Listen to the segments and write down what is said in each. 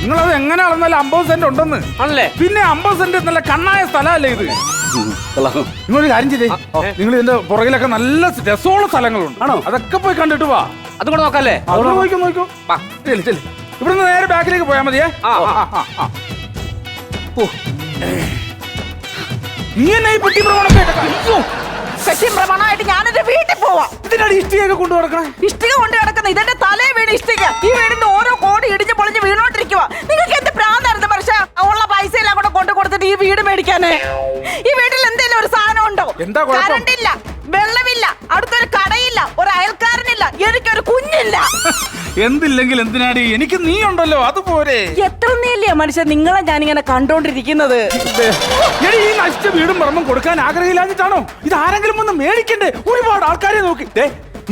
നിങ്ങളത് എങ്ങനെ അളന്നാലും 50 സെന്റ് ഉണ്ടെന്ന് ആണല്ലേ? പിന്നെ 50 സെന്റ് നല്ല കണ്ണായ സ്ഥലമല്ലേ ഇത്? നിങ്ങളൊരു കാര്യം ചെയ്തേ, നിങ്ങൾ ഇതിന്റെ പുറകിലൊക്കെ നല്ല രസമുള്ള സ്ഥലങ്ങളുണ്ട്. ആണോ? അതൊക്കെ പോയി കണ്ടിട്ട് വാ. അതുകൂടെ നോക്കല്ലേ? അവിടെ നോക്കൂ. ഇവിടുന്ന് നേരെ ബാക്കിലേക്ക് പോയാൽ മതിയേ. നീ എന്നെ ഈ പെട്ടി പ്രമാണമായിട്ട് ഞാനെന്റെ വീട്ടിൽ പോവാം. ഇതിനാണ് ഇഷ്ടികയൊക്കെ കൊണ്ടു നടക്കണേ. ഇഷ്ടിക കൊണ്ട് കിടക്കുന്ന ഇതെന്റെ തലേ വീട് ഇഷ്ടിക. ഈ വീടിന്റെ ഓരോ കോടി ഇടിഞ്ഞ് പൊളിഞ്ഞ് വീണോണ്ടിരിക്കുക. നിങ്ങൾക്ക് എന്ത് പ്രാന്തായിരുന്നു പക്ഷേ ഉള്ള പൈസ എല്ലാം കൂടെ കൊണ്ടു കൊടുത്തിട്ട് ഈ വീട് മേടിക്കാനേ? ഈ വീട്ടിൽ എന്തെങ്കിലും ഒരു സാധനം ഉണ്ടോ? കറണ്ട് ഇല്ല, വെള്ളമില്ല, അടുത്തൊരു കടയില്ല, ഒരു അയൽക്കാരനില്ല, എനിക്കൊരു കുഞ്ഞില്ല. എന്തില്ലെങ്കിൽ എന്തിനാടി, എനിക്ക് നീ ഉണ്ടല്ലോ, അതുപോലെ. എത്ര നീല്ലേ മനുഷ്യൻ നിങ്ങളെ ഞാനിങ്ങനെ കണ്ടോണ്ടിരിക്കുന്നത്. ഈ നശിച്ച വീടും പറമ്പും കൊടുക്കാൻ ആഗ്രഹമില്ലാഞ്ഞിട്ടാണോ? ഇത് ആരെങ്കിലും ഒന്ന് മേടിക്കണ്ടേ? ഒരുപാട് ആൾക്കാരെ നോക്കി.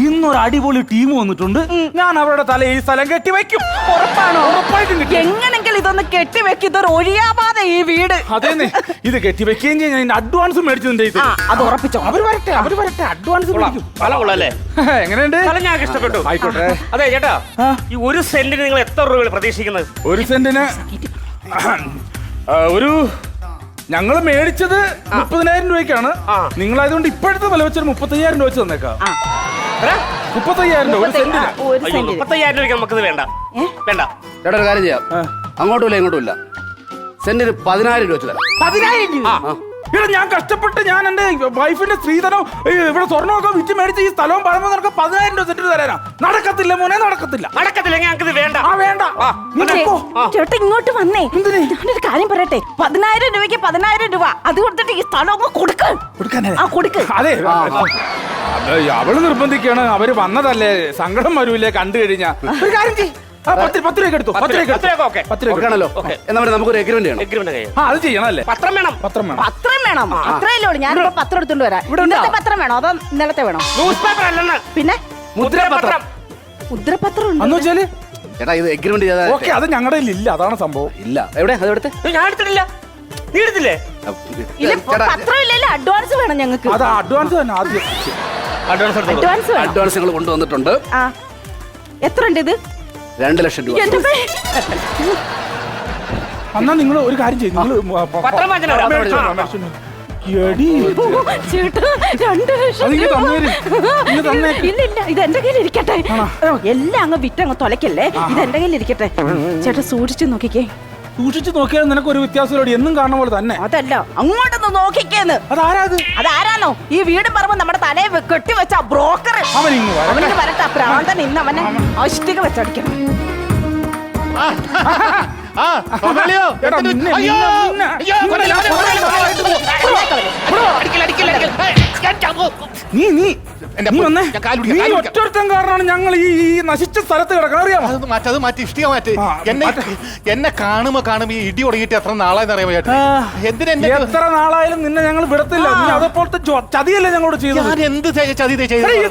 ഇന്നൊരു അടിപൊളി ടീം വന്നിട്ടുണ്ട്. ഞാൻ അവരുടെ തല ഈ സ്ഥലം കെട്ടി വെക്കും. ഉറപ്പാണോ? ഉറപ്പായിട്ടും എങ്ങനെങ്കിലും ഇതൊന്ന് കെട്ടി വെക്കും. ഇതൊരു ഒഴിയാവാതെ ഈ വീട്. അതേന്നെ, ഇത് കെട്ടി വെക്കുകയും ചെയ്യാൻ ഞാൻ അഡ്വാൻസ് മേടിച്ചിട്ടുണ്ട്. അത് ഉറപ്പിച്ചോ. അവര് വരട്ടെ, അഡ്വാൻസ് മേടിക്കും. എങ്ങനെയുണ്ട്? ഞാൻ ഇഷ്ടപ്പെട്ടു. ആയിക്കോട്ടെ. അതെ ചേട്ടാ, ഈ 1 സെന്റിന് നിങ്ങൾ എത്ര രൂപ പ്രതീക്ഷിക്കുന്നത്? 1 സെന്റിന് ഒരു ഞങ്ങള് മേടിച്ചത് 30,000 രൂപയ്ക്കാണ്. നിങ്ങളായതുകൊണ്ട് ഇപ്പോഴത്തെ വില വെച്ചൊരു 35,000 രൂപ വെച്ച് തന്നേക്കാം. 35,000 രൂപ 1 സെന്റിന്. 35,000 രൂപയ്ക്ക് നമുക്കിത് വേണ്ട. ചേട്ടാ ഒരു കാര്യം ചെയ്യാം, അങ്ങോട്ടും ഇല്ല ഇങ്ങോട്ടും ഇല്ല, സെന്റിന് 10,000 രൂപ വെച്ച് തരാം. 10,000 രൂപ? ഇവിടെ ഞാൻ കഷ്ടപ്പെട്ട് ഞാൻ എന്റെ വൈഫിന്റെ സ്ത്രീധനം ഇവിടെ സ്വർണ്ണമൊക്കെ വിറ്റ് മേടിച്ച് ഈ സ്ഥലവും പറയുമ്പോൾ നിനക്ക് 10,000 രൂപ സെന്റ് തരാനാ? നടക്കത്തില്ല മോനെ, നടക്കത്തില്ല. ഞങ്ങൾക്ക് വേണ്ട. വേണ്ട. ചേട്ടാ ഇങ്ങോട്ട് വന്നേ. ഞാനൊരു കാര്യം പറയട്ടെ. 10,000 രൂപയ്ക്ക് 10,000 രൂപ അത് കൊടുത്തിട്ട് ഈ സ്ഥലം കൊടുക്ക്. അതെ, അവള് നിർബന്ധിക്കാണ്. അവര് വന്നതല്ലേ, സങ്കടം വരൂലേ കണ്ടു കഴിഞ്ഞാ. ഒരു കാര്യം ചെയ്യ്, 10 രൂപ എടുത്തു. 10 രൂപ ആണല്ലോ. എന്നാ നമുക്കൊരു എഗ്രിമെന്റ് ചെയ്യണം. അത് ചെയ്യണല്ലേ? പത്രം വേണം. പത്രം അത്രയല്ലേ ഉള്ളൂ. ഞാനിപ്പോ പത്രം എടുത്തോണ്ട് വരാം. ഇന്നത്തെ പത്രം വേണോ അതോ ഇന്നലത്തെ വേണോ? ന്യൂസ് പേപ്പർ അല്ലെന്ന്. പിന്നെ മുദ്രപത്രം. മുദ്രപത്രം എന്ന് വെച്ചാല് ചേട്ടാ ഇത് എഗ്രിമെന്റ് ചെയ്താൽ ഓക്കെ. അത് ഞങ്ങളുടെ ഇല്ല, അതാണ് സംഭവം. ഇല്ല. എവിടെ അത് എടുത്ത്? ഞാൻ എടുത്തിട്ടില്ല. നീ എടുത്തില്ലേ? പത്രം ഇല്ലല്ലോ, അഡ്വാൻസ് വേണം ഞങ്ങൾക്ക്. അത് അഡ്വാൻസ് തന്നെ. ആദ്യം അഡ്വാൻസ് ഞങ്ങൾ കൊണ്ടുവന്നിട്ടുണ്ട്. എത്ര ഉണ്ട് ഇത്? 2 ലക്ഷം രൂപ. എന്നാ നിങ്ങൾ ഒരു കാര്യം ചെയ്യും, നിങ്ങൾ പത്രം ഇല്ല, ഇത് എന്റെ കയ്യിൽ ഇരിക്കട്ടെ. എല്ലാം അങ്ങ് വിറ്റങ്ങ് തൊലക്കല്ലേ, ഇത് എന്റെ കയ്യിൽ ഇരിക്കട്ടെ. ചേട്ടാ സൂക്ഷിച്ചു നോക്കിക്കേ. സൂക്ഷിച്ചു നോക്കിയാൽ നിനക്ക് ഒരു വ്യത്യാസത്തോടെ എന്നും കാണുന്ന പോലെ തന്നെ. അതല്ല, അങ്ങോട്ടൊന്ന് നോക്കിക്കേന്ന്. അതാരാണോ? ഈ വീടും പറമ്പ് നമ്മുടെ തലയെ കെട്ടിവെച്ച ബ്രോക്കർ. അവനിന്ന് വരട്ടെ, പ്രാന്തൻ ഇന്ന് അവനെ അഷ്ടിക വെച്ചടിക്കണം. ഒറ്റൊരുത്തൻ കാരണമാണ് ഞങ്ങൾ ഈ നശിച്ച സ്ഥലത്ത് കിടക്കണം. അറിയാമോ? അത് മാറ്റി ഇഷ്ടിക മാറ്റി. എന്നെ കാണുമ്പോ ഈ ഇടി തുടങ്ങിയിട്ട് എത്ര നാളായെന്ന് അറിയാമോ ചേട്ടാ? എത്ര നാളായാലും നിന്നെ ഞങ്ങൾ വിടത്തില്ല. നീ അതേപോലത്തെ ചതിയല്ലേ ഞങ്ങളോട് ചെയ്തത്? എന്ത് ചതി ഈ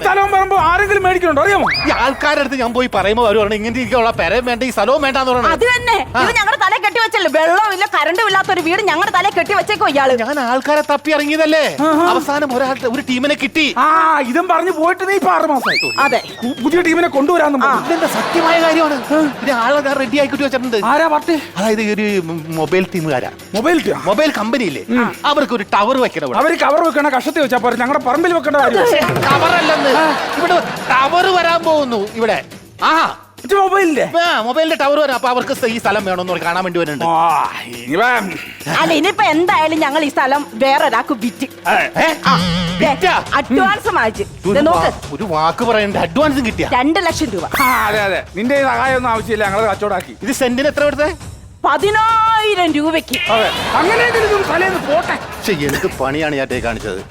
സ്ഥലവും പറയുമ്പോ ആരെങ്കിലും മേടിക്കണുണ്ടോ? അറിയാമോ? ഈ ആൾക്കാരുടെ അടുത്ത് ഞാൻ പോയി പറയുമ്പോ അവര് പറഞ്ഞു ഇങ്ങനെ പെരയും വേണ്ട, ഈ സ്ഥലവും വേണ്ടെന്ന് പറഞ്ഞു. അത് തന്നെ, ഇത് ഞങ്ങളുടെ തല കെട്ടി വെച്ചല്ലേ. വെള്ളമില്ല, കറണ്ടും ഇല്ലാത്ത ഒരു വീട് ഞങ്ങളുടെ തല കെട്ടി വെച്ചേക്കോ ഇയാള്. ഞാൻ ആൾക്കാരെ തപ്പി ഇറങ്ങിയതല്ലേ, അവസാനം ഒരു ടീമിനെ കിട്ടി. ഇതും പറഞ്ഞു പോയിട്ട് നീ ഇപ്പൊ 6 മാസമായി. അതെ, പുതിയ ടീമിനെ കൊണ്ടുവരാന്ന്. ഇതെന്താ സത്യമായ കാര്യമാണ്. ഇത് ആളെ റെഡി ആക്കിട്ട് വെച്ചിട്ടുണ്ട്. ആരാ പാർട്ടി? അതായത് ഒരു മൊബൈൽ ടീമുകാരാ. മൊബൈൽ കമ്പനിയില്ലേ, അവർക്ക് ഒരു ടവർ വെക്കണം. അവര് കവർ വെക്കണ കഷത്തി വെച്ചാ പോരെ, ഞങ്ങളുടെ പറമ്പിൽ വെക്കേണ്ട കാര്യം. കവറല്ലെന്ന്, ഇവിടെ ടവർ വരാൻ പോകുന്നു. ഇവിടെ മൊബൈലിന്റെ ടവർ വരാം. അപ്പൊ അവർക്ക് ഈ സ്ഥലം വേണമെന്ന് കാണാൻ വേണ്ടി വരുന്നുണ്ട്. അല്ല, ഇനിയിപ്പോ എന്തായാലും ഞങ്ങൾ ഈ സ്ഥലം വേറൊരാൾക്ക് വിറ്റ് അഡ്വാൻസ് വാങ്ങിച്ച്. ഒരു വാക്ക് പറയണ്ട, അഡ്വാൻസും കിട്ടിയ 2 ലക്ഷം രൂപ. അതെ, നിന്റെ സഹായം ഒന്നും ആവശ്യമില്ല, ഞങ്ങൾ കച്ചവടാക്കി. ഇത് സെന്റിന് എത്ര എടുത്തേ? 10,000 രൂപയ്ക്ക്. അങ്ങനെയെങ്കിലും തലേന്ന് പോട്ടെ. എന്ത് പണിയാണ് ഞാൻ കാണിച്ചത്?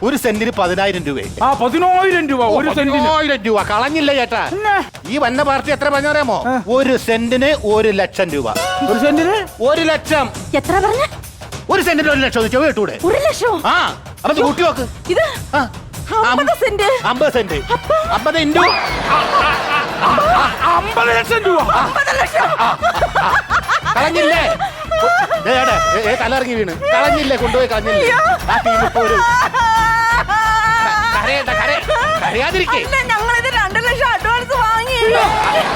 ഒരു സെന്റിന് 10,000 രൂപ. 10,000 രൂപ ഒരു സെന്റിന്. 10,000 രൂപ കളഞ്ഞില്ല ചേട്ടാ. ഈ വന്ന പാർട്ടി എത്ര പറഞ്ഞറിയാമോ? ഒരു സെന്റിന് 1 ലക്ഷം രൂപ. ഒരു സെന്റിന് 1 ലക്ഷം. എത്ര പറഞ്ഞ? ഒരു സെന്റിന് 1 ലക്ഷം കേട്ടൂടെ? 1 ലക്ഷം? അപ്പൊ കൂട്ടി നോക്ക്. ഇത് 50 സെന്റ്. 50 സെന്റ് 50 ഇൻറ്റു 50 ലക്ഷം രൂപ. 50 ലക്ഷം കളഞ്ഞില്ലേ? തലയിറങ്ങി വീണ് കളഞ്ഞില്ലേ? കൊണ്ടുപോയി കളഞ്ഞില്ലേ? ആ ടീം ഇപ്പൊ ഒരു കരയാതിരിക്കേ. ഞങ്ങളിത് 2 ലക്ഷം അഡ്വാൻസ് വാങ്ങി.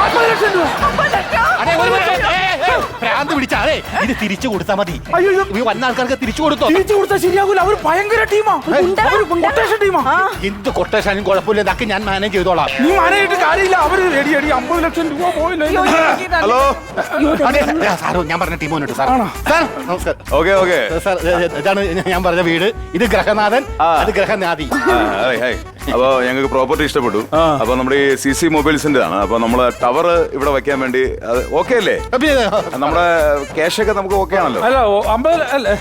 50 ലക്ഷം രൂപ. 50 ലക്ഷം. ഭ്രാന്ത് പിടിച്ചാ അതെ ഇത് തിരിച്ചു കൊടുത്താ മതി. അയ്യോ. ഈ വന്ന ആൾക്കാർക്ക് തിരിച്ചു കൊടുത്തോ. തിരിച്ചു കൊടുത്താൽ ശരിയാകൂല. അവർ ഭയങ്കര ടീമാ, കൊട്ടേഷൻ ടീമാ. എന്ത് കൊട്ടേഷനും കുഴപ്പമില്ല, ഇതൊക്കെ ഞാൻ മാനേജ് ചെയ്തോളാം. നീ മാനേജിട്ട് കാര്യമില്ല. അവര് റെഡി 50 ലക്ഷം രൂപ പോയില്ല. ഹലോ. അതെ സാറോ, ഞാൻ പറഞ്ഞ ടീമോനുണ്ട് സാർ. സാർ നമസ്കാരം. Okay okay. സാർ ഇതാണ് ഞാൻ പറഞ്ഞ വീട്. ഇത് ഗ്രഹനാഥൻ, അത് ഗ്രഹനാഥി. അപ്പൊ ഞങ്ങൾക്ക് പ്രോപ്പർട്ടി ഇഷ്ടപ്പെട്ടു. അപ്പൊ നമ്മുടെ ഈ CC മൊബൈൽസിന്റെ ആണ്. അപ്പൊ നമ്മള് ടവർ ഇവിടെ വെക്കാൻ വേണ്ടി അത് ഓക്കെ അല്ലേ? നമ്മുടെ ക്യാഷ് ഒക്കെ നമുക്ക് ഓക്കെ ആണല്ലോ. അല്ല 50 അല്ലേ?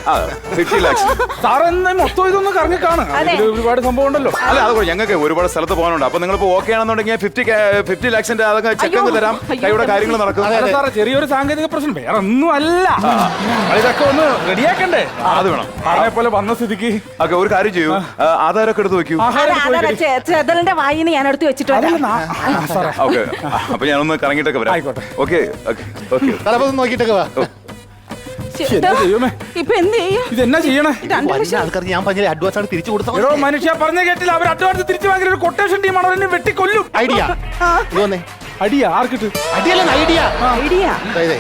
50 lakhs. സാർ എന്നാ മൊത്തം ഇതൊന്നും കറങ്ങി കാണാം. ഒരുപാട് സംഭവം ഉണ്ടല്ലോ. അല്ല അത് ഞങ്ങൾക്ക് ഒരുപാട് സ്ഥലത്ത് പോകാനുണ്ട്. അപ്പൊ നിങ്ങളിപ്പോ ഓക്കെ ആണെന്നുണ്ടെങ്കിൽ 50 lakhsന്റെ അതൊക്കെ ചെക്ക് തരാം. കൈയുടെ കാര്യങ്ങൾ നടക്കും. അല്ല സാറേ, ചെറിയൊരു സാങ്കേതിക പ്രശ്നം, വേറെ ഒന്നും അല്ല. ഇതൊക്കെ ഒന്ന് റെഡിയാക്കണ്ടേ? അത് വേണം. അതേപോലെ വന്ന സ്ഥിതിക്ക് ഓക്കെ, ഒരു കാര്യം ചെയ്യൂ. ആധാരമൊക്കെ എടുത്ത് വെക്കൂ. ചെതലിന്റെ വായിന്ന് ഞാൻ എടുത്ത് വെച്ചിട്ട് വരാം. ഓക്കെ, അപ്പൊ ഞാനൊന്ന് കറങ്ങിയിട്ടൊക്കെ വരാം. ആയിക്കോട്ടെ. Okay okay okay. തലപ്പോ നോക്കിയിട്ടൊക്കെ വാ. എന്താ ചെയ്യുമേ? ഇപ്പൊ എന്ത് ചെയ്യും? ഇതെന്നാ ചെയ്യണേ? വലിയ ആൾക്കാർക്ക് ഞാൻ പറഞ്ഞ അഡ്വാൻസ് ആണ് തിരിച്ചു കൊടുത്തത്. എടോ മനുഷ്യ, പറഞ്ഞ കേട്ടില്ല. അവർ അഡ്വാൻസ് തിരിച്ചു വാങ്ങിയ ഒരു കൊട്ടേഷൻ ടീമാണ്. അവരെന്നെ വെട്ടിക്കൊല്ലും. ഐഡിയ അടിയാ ആർക്കിട്ട്? അടിയല്ല ഐഡിയ. ഐഡിയ. അതായത്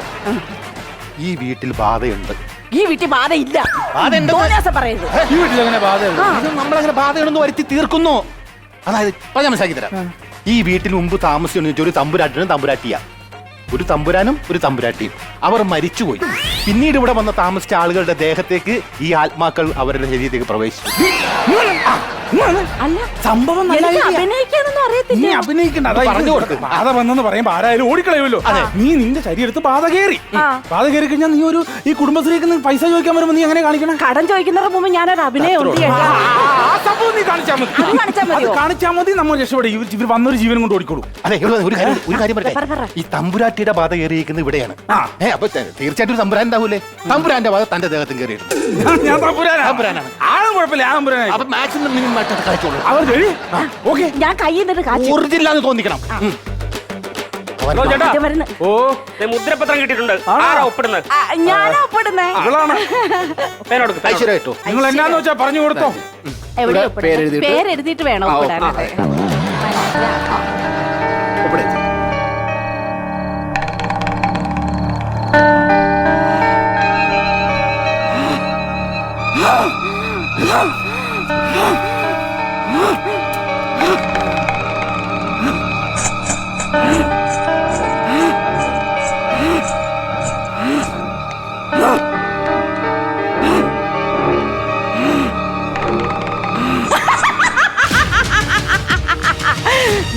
ഈ വീട്ടിൽ ബാധയുണ്ട്. ഈ വീട്ടിൽ ബാധയില്ല. ബാധയുണ്ട്. പറയരുത്. ഈ വീട്ടിൽ അങ്ങനെ ബാധയുള്ളൂ. ഇത് നമ്മളങ്ങനെ ബാധകളൊന്നും വരുത്തി തീർക്കുന്നു. അതായത് പറഞ്ഞ മനസ്സിലാക്കി തരാം. ഈ വീട്ടിൽ മുമ്പ് താമസിച്ചു ഒരു തമ്പുരാട്ടിനും തമ്പുരാട്ടിയ, ഒരു തമ്പുരാനും ഒരു തമ്പുരാട്ടിയും. അവർ മരിച്ചുപോയി. പിന്നീട് ഇവിടെ വന്ന് താമസിച്ച ആളുകളുടെ ദേഹത്തേക്ക് ഈ ആത്മാക്കൾ അവരുടെ ശരീരത്തേക്ക് പ്രവേശിച്ചു. അല്ല, സംഭവം നല്ല idea. അഭിനയിക്കാനൊന്നും അറിയത്തില്ല. നീ അഭിനയിക്കണ്ട. അതാ പറഞ്ഞു കൊടുക്ക്. ബാധ വന്നെന്ന് പറയുമ്പോ ആരായാലും ഓടിക്കളയുമല്ലോ. നീ നിന്റെ ശരീരത്ത് ബാധ കയറി. ബാധ കയറി കഴിഞ്ഞാൽ നീ ഈ കുടുംബശ്രീക്ക് പൈസ ചോദിക്കാൻ വരുമ്പോ നീ എങ്ങനെ കാണിക്കണം? കടം ചോദിക്കുന്നതിന് മുമ്പ് ഞാനൊരു അഭിനയം ഉണ്ട് ചേട്ടാ. ആ സംഭവം നീ കാണിച്ചാൽ മതി. മതിയോ? കാണിച്ചാൽ മതി. നമ്മൾ രക്ഷപ്പെടും. ഇവർ വന്നൊരു ജീവൻ കൊണ്ട് ഓടിക്കോളൂ. അതെ, ഒരു കാര്യം പറയട്ടെ. ഈ തമ്പുരാട്ടിയുടെ ബാധ കയറിയിരിക്കുന്നത് ഇവിടെയാണ്. അപ്പൊ തീർച്ചയായിട്ടും ഒരു തമ്പുരാൻ ഉണ്ടാവൂലേ? തമ്പുരാന്റെ ബാധ തന്റെ ദേഹത്തും കയറിയിട്ടുണ്ട്. ഞാൻ തമ്പുരാനാണ്. ആളും കുഴപ്പമില്ല. ഞാൻ തമ്പുരാനായി. അപ്പൊ മാക്സിമം മിനിമം കളിച്ചോളൂ. ഞാൻ കയ്യിൽ നിന്നിട്ട് കാച്ചു. ഒറിജിനലാന്ന് തോന്നിക്കണം. ഹലോ ചേട്ടാ, ഓ മുദ്രപത്രം കിട്ടിയിട്ടുണ്ട്. ആരാ ഒപ്പിടുന്നത്? ഞാനാ ഒപ്പിടുന്നേ. പേരെടുക്ക്. ഐശ്വര്യമായിട്ടോ. നിങ്ങൾ എന്നാന്ന് വെച്ചാ പറഞ്ഞു കൊടുത്തോ. എവിടെ പേരെഴുതിയിട്ട്? പേരെഴുതിയിട്ട് വേണം ഒപ്പിടാൻ.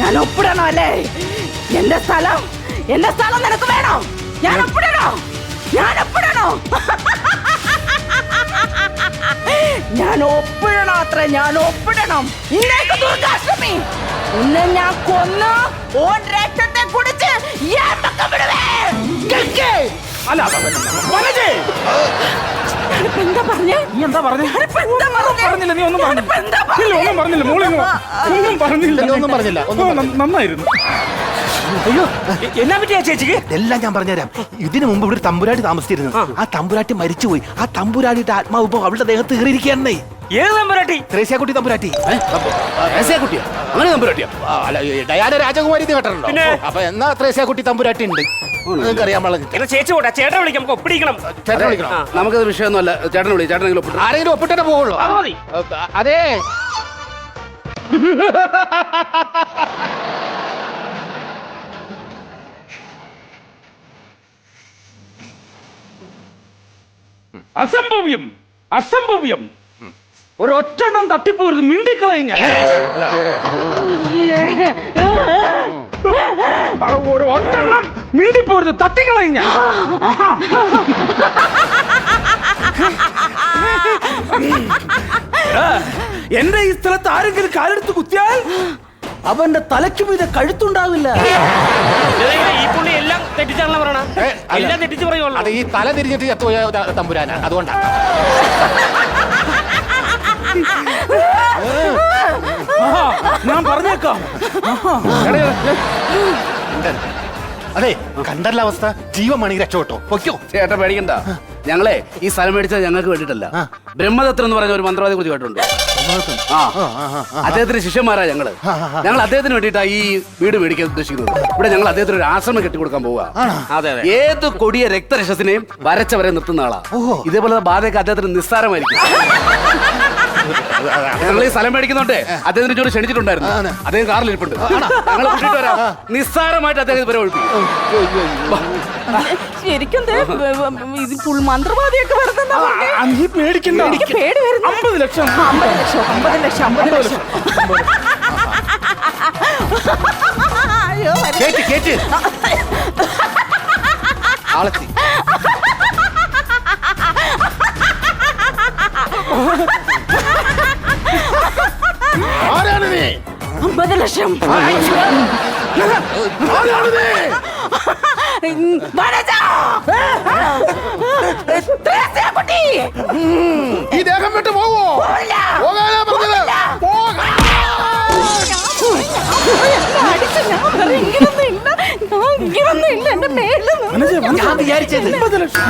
ഞാൻ ഒപ്പിടണോ അല്ലേ? എന്റെ സ്ഥലം നിനക്ക് വേണോ? ഞാൻ ഒപ്പിടണോ? ഞാൻ ഒപ്പിടണോ അത്ര? ഞാൻ ഒപ്പിടണം. ഇന്നേക്ക് ദുർഗാഷ്ടമി. ഇന്ന് ഞാൻ കൊന്നു ഓൻ രക്തത്തെ കുടിച്ച് അല്ല എന്താ പറഞ്ഞേ? നീ എന്താ പറഞ്ഞേ? പറഞ്ഞില്ല. നീ ഒന്നും പറഞ്ഞില്ല. ഒന്നും പറഞ്ഞില്ല. നന്നായിരുന്നു. അയ്യോ, എന്നാ പറ്റിയാ ചേച്ചിക്ക്? എല്ലാം ഞാൻ പറഞ്ഞുതരാം. ഇതിനു മുമ്പ് ഇവിടെ ഒരു തമ്പുരാട്ടി താമസിച്ചിരുന്നു. ആ തമ്പുരാട്ടി മരിച്ചുപോയി. ആ തമ്പുരാട്ടിയുടെ ആത്മാവ് ഇപ്പൊ അവളുടെ ദേഹത്ത് കയറിയിരിക്കുകയാണേ. ഏത് തമ്പുരാട്ടി? ത്രേസ്യാക്കുട്ടി തമ്പുരാട്ടി. ത്രേസ്യാക്കുട്ടിയാ? അങ്ങനെ തമ്പുരാട്ടിയാ? ഡയാന രാജകുമാരി കേട്ടിട്ടുണ്ടോ? അപ്പൊ എന്നാ ത്രേസ്യാക്കുട്ടി തമ്പുരാട്ടി ഉണ്ട്. നിങ്ങൾക്ക് അറിയാൻ പാടില്ല. എന്നാ ചേച്ചി പോട്ടെ, ചേട്ടനെ വിളിക്കാം. നമുക്ക് ഒപ്പിടിക്കണം. ചേട്ടനെ വിളിക്കണം. നമുക്കത് വിഷയമൊന്നുമല്ല. ചേട്ടനെ വിളി. ചേട്ടനെങ്കിലും ഒപ്പിട്ടു. ആരെങ്കിലും ഒപ്പിട്ടേ പോവുള്ളൂ. അത് മതി. അതെ. അസംഭവ്യം. ഒരൊറ്റെണ്ണം തട്ടിപ്പോരുത്. മിണ്ടിക്കളഞ്ഞ ഒറ്റെണ്ണം മിണ്ടിപ്പോരുത്. തട്ടിക്കളഞ്ഞ എന്റെ ഈ സ്ഥലത്ത് ആരെങ്കിലും കാലെടുത്ത് കുത്തിയാൽ അവന്റെ തലയ്ക്ക് മീതെ കഴുത്തുണ്ടാവില്ല. ഈ പുള്ളി എല്ലാം തെറ്റിച്ചാണല്ലോ പറയണ. എല്ലാം തെറ്റിച്ച് പറയുള്ളൂ. അത് ഈ തല തിരിഞ്ഞിട്ട് ചത്തുപോയ തമ്പുരാനാണ്. അതുകൊണ്ടാണ്. ഞാൻ പറഞ്ഞേക്കാം. അതെ, കണ്ടല്ല അവസ്ഥ. ജീവമാണെങ്കിൽ രക്ഷപ്പെട്ടോ. പൊയ്ക്കോ. ചേട്ടാ പേടിക്കണ്ട. ഞങ്ങളെ ഈ സ്ഥലം മേടിച്ചത് ഞങ്ങൾക്ക് വേണ്ടിയിട്ടല്ല. ബ്രഹ്മദത്തൻ എന്ന് പറഞ്ഞ ഒരു മന്ത്രവാദിയെ കുറിച്ച് കേട്ടിട്ടുണ്ട്. അദ്ദേഹത്തിന്റെ ശിഷ്യന്മാരാ ഞങ്ങള്. ഞങ്ങൾ അദ്ദേഹത്തിന് വേണ്ടിയിട്ടാ ഈ വീട് മേടിക്കാൻ ഉദ്ദേശിക്കുന്നത്. ഇവിടെ ഞങ്ങൾ അദ്ദേഹത്തിന് ഒരു ആശ്രമം കെട്ടിക്കൊടുക്കാൻ പോവുക. അതെ അതെ. ഏത് കൊടിയ രക്തരക്ഷസിനെയും വരച്ചവരെ നിർത്തുന്ന ആളാ. ഇതേപോലെ ബാധയൊക്കെ അദ്ദേഹത്തിന് നിസ്സാരമായിരിക്കും. ഞങ്ങൾ ഈ സ്ഥലം മേടിക്കുന്നുണ്ട്. അദ്ദേഹത്തിന് ജോലി ക്ഷണിച്ചിട്ടുണ്ടായിരുന്നു. അദ്ദേഹം കാറിൽ ഇരിപ്പുണ്ട്. ഞങ്ങൾ കൂട്ടിയിട്ട് വരാം. നിസ്സാരമായിട്ട് അദ്ദേഹം ഇവരെ ഒഴിപ്പിക്കും. ശരിക്കും ദേ, ഇത് ഫുൾ മന്ത്രവാദിയൊക്കെ വരുന്ന നീ പേടിക്കണ്ട. എനിക്ക് പേടി വരുന്നു. 50 ലക്ഷം. 50 ലക്ഷം 50 ലക്ഷം 50 ലക്ഷം. അയ്യോ കേറ്റ് കേറ്റ് ആളെത്തി. ആരാണ് നീ? 50 ലക്ഷം. ആരാണ് നീ? വനജ! ത്രേസ്യാക്കുട്ടി! ഈ ദേഹം വിട്ട് പോവോ? പോകാനാ പറഞ്ഞത്. ഇങ്ങനൊന്നും എന്റെ മേളിൽ ഞാൻ വിചാരിച്ചത് 50 ലക്ഷം.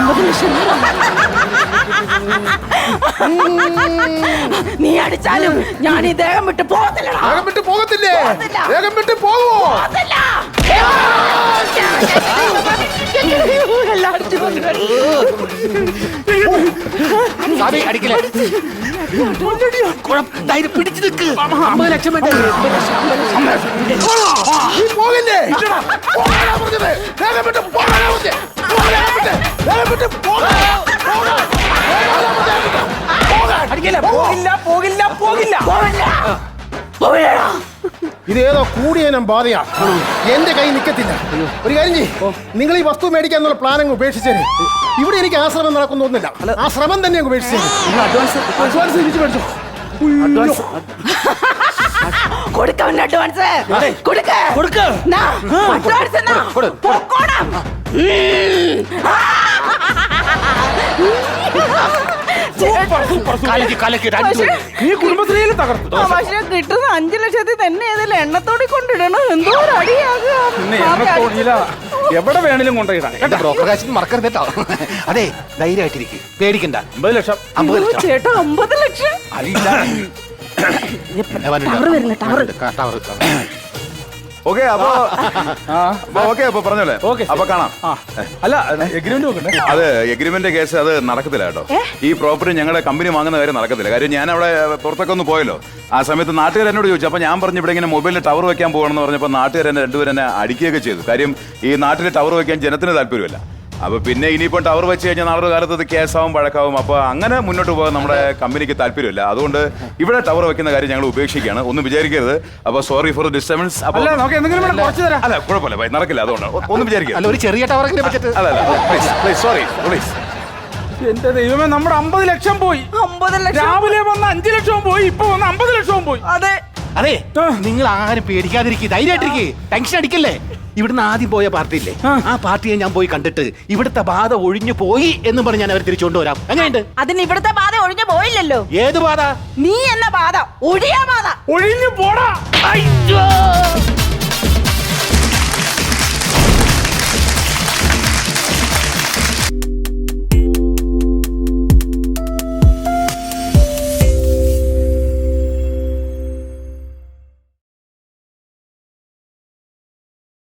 നീ അടിച്ചാലും ഞാൻ ഈ ദേഹം വിട്ട് പോകത്തില്ല. ദേഹം വിട്ട് പോകത്തില്ലേ? ദേഹം വിട്ട് പോവോ? അടിക്കില്ലേ? പിടിച്ചു നിൽക്ക്. 50 ലക്ഷം വേണ്ടേ? പോകില്ലേ? പോകാനാ പറഞ്ഞത്. ദേഹം വിട്ട് പോകാനാ പറഞ്ഞത്. ദേഹം വിട്ട് ഇതേതോ കൂടിയനം ബാധയാ. എന്റെ കൈ നിൽക്കത്തില്ല. ഒരു കാര്യം ചെയ്യ്, നിങ്ങൾ ഈ വസ്തു മേടിക്കാന്നുള്ള പ്ലാൻ അങ്ങ് ഉപേക്ഷിച്ചേര്. ഇവിടെ എനിക്ക് ആശ്രമം നടക്കുന്നൊന്നുമില്ല. ആ ശ്രമം തന്നെ അങ്ങ് ഉപേക്ഷിച്ചേര്. അഡ്വാൻസ് തിരിച്ചു മേടിച്ചോ. കൊടുക്കവന്റെ അഡ്വാൻസ് കൊടുക്ക. അഡ്വാൻസ് പൊക്കോണം. നീ കുടുംബശ്രീയിൽ തകർത്തു. പക്ഷെ കിട്ടുന്ന 5 ലക്ഷത്തിൽ തന്നെ ഏതെങ്കിലും എണ്ണത്തോടി കൊണ്ടിടണം. എന്തോ ഒരു അടിയാകുക. എവിടെ വേണേലും കൊണ്ടുപോയിടാം. ബ്രോക്കർ കാശിന് മറക്കരുത് കേട്ടോ. അതെ, ധൈര്യമായിട്ടിരിക്കും, പേടിക്കണ്ട. 50 ലക്ഷം. ചേട്ടാ 50 ലക്ഷം. ഓക്കെ അപ്പൊ ഓക്കെ അപ്പൊ പറഞ്ഞോളെ. അപ്പൊ കാണാം. അല്ല എഗ്രിമെന്റ് നോക്കണ്ടേ? അത് എഗ്രിമെന്റ് കേസ് അത് നടക്കത്തില്ല കേട്ടോ. ഈ പ്രോപ്പർട്ടി ഞങ്ങളുടെ കമ്പനി വാങ്ങുന്ന കാര്യം നടക്കത്തില്ല. കാര്യം ഞാൻ അവിടെ പുറത്തൊക്കെ ഒന്ന് പോയല്ലോ. ആ സമയത്ത് നാട്ടുകാർ എന്നോട് ചോദിച്ചു. അപ്പൊ ഞാൻ പറഞ്ഞു ഇവിടെ ഇങ്ങനെ മൊബൈലിൽ ടവർ വെക്കാൻ പോകണമെന്ന് പറഞ്ഞപ്പോൾ നാട്ടുകാർ എന്നെ രണ്ടുപേരും എന്നെ അടിക്കുകയൊക്കെ ചെയ്തു. കാര്യം ഈ നാട്ടിൽ ടവർ വെക്കാൻ ജനത്തിന് താല്പര്യമില്ല. അപ്പൊ പിന്നെ ഇനിയിപ്പോൾ ടവർ വെച്ച് കഴിഞ്ഞാൽ നാളെ കാലത്ത് അത് കേസാവും പഴക്കാവും. അപ്പൊ അങ്ങനെ മുന്നോട്ട് പോകാൻ നമ്മുടെ കമ്പനിക്ക് താല്പര്യമില്ല. അതുകൊണ്ട് ഇവിടെ ടവർ വെക്കുന്ന കാര്യം ഞങ്ങൾ ഉപേക്ഷിക്കുകയാണ്. ഒന്നും വിചാരിക്കരുത്. അപ്പൊ സോറി ഫോർ ഡിസ്റ്റർബൻസ്. അല്ല നമുക്ക് എന്തെങ്കിലും കുറച്ച് തരാം. അല്ല കുഴപ്പമില്ല, നടക്കില്ല. അതുകൊണ്ട് ഒന്നും വിചാരിക്കില്ല. അല്ല, ഒരു ചെറിയ ടവറെങ്കിലും വെച്ചിട്ട്. അല്ല പ്ലീസ് സോറി പ്ലീസ്. എന്റെ ദൈവമേ, നമ്മുടെ 50 ലക്ഷം പോയി. 50 ലക്ഷം. രാവിലെ വന്ന 5 ലക്ഷവും പോയി. ഇപ്പൊ വന്ന 50 ലക്ഷവും പോയി. അതെ. അതെ, നിങ്ങൾ ആരും പേടിക്കാതിരിക്കുക, ധൈര്യമായിട്ടിരിക്കുക, ടെൻഷൻ അടിക്കല്ലേ. ഇവിടുന്ന് ആദ്യം പോയ പാർട്ടി ഇല്ലേ, ആ പാർട്ടിയെ ഞാൻ പോയി കണ്ടിട്ട് ഇവിടുത്തെ ബാധ ഒഴിഞ്ഞു പോയി എന്ന് പറഞ്ഞ് ഞാൻ അവർ തിരിച്ചുകൊണ്ട് വരാം. എങ്ങനെയുണ്ട്? അതിന് ഇവിടുത്തെ ബാധ ഒഴിഞ്ഞു പോയില്ലല്ലോ. ഏത് ബാധ? നീ എന്ന ബാധ ഒഴിയാ ബാധ. ഒഴിഞ്ഞു പോടാ.